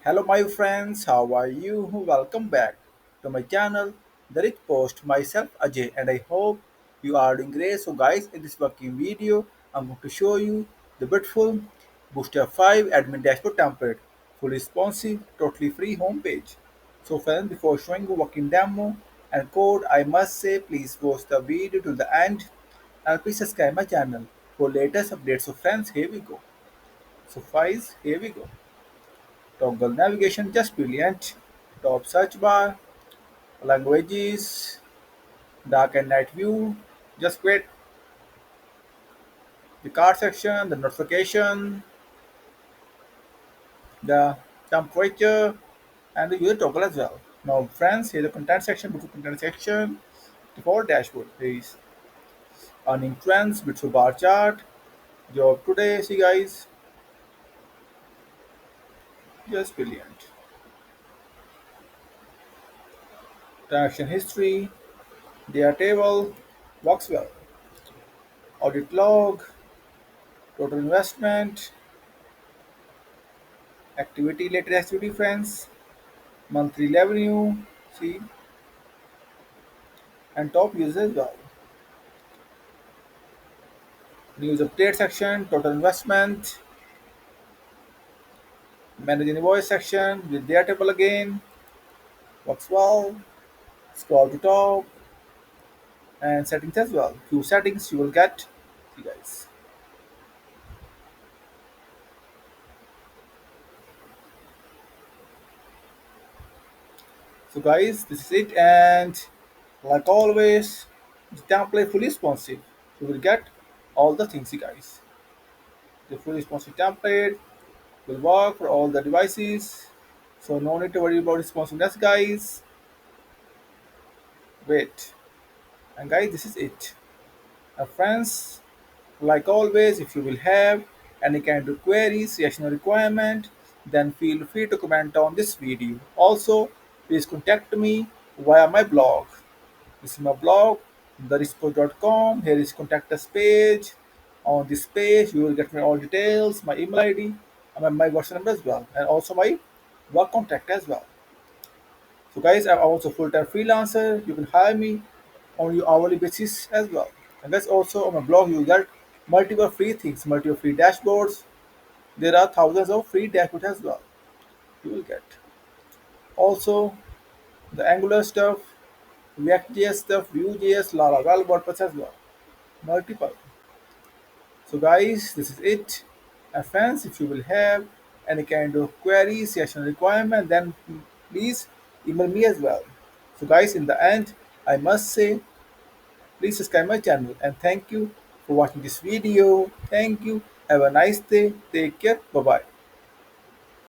Hello my friends, how are you? Welcome back to my channel, Therichpost. Myself Ajay, and I hope you are doing great. So guys, in this working video, I'm going to show you the beautiful Bootstrap 5 admin dashboard template, fully responsive, totally free homepage. So friends, before showing you working demo and code, I must say please watch the video to the end and please subscribe my channel for latest updates. So friends, here we go. So guys, here we go. Toggle navigation just brilliant. Top search bar, languages, dark and night view, just great. The card section, the notification, the temperature, and the user toggle as well. Now friends, here the content section, beautiful content section, the whole dashboard. There is earning trends, beautiful bar chart, job today, see guys, just brilliant. Transaction history, data table, works well. Audit log, total investment, activity latest activity friends, monthly revenue, see, and top users as well. News update section, total investment, manage invoice section with their table again, works well. Scroll to top and settings as well. Few settings you will get. See guys. So guys, this is it, and like always, the template fully responsive. You will get all the things, see guys. The fully responsive template will work for all the devices. So no need to worry about responsiveness, guys. Wait, and guys, this is it. Friends, like always, if you will have any kind of queries, suggestion or requirement, then feel free to comment on this video. Also, please contact me via my blog. This is my blog, therichpost.com. Here is contact us page. On this page, you will get my all details, my email ID, and my WhatsApp number as well, and also my work contact as well. So guys, I'm also full-time freelancer. You can hire me on your hourly basis as well. And guys, also on my blog, you will get multiple free things, multiple free dashboards. There are thousands of free dashboards as well. You will get also the Angular stuff, React.js stuff, Vue.js, Laravel, WordPress as well. Multiple. So guys, this is it. And friends, if you will have any kind of query, session requirement, then please email me as well. So guys, in the end, I must say, please subscribe my channel and thank you for watching this video. Thank you. Have a nice day. Take care. Bye bye.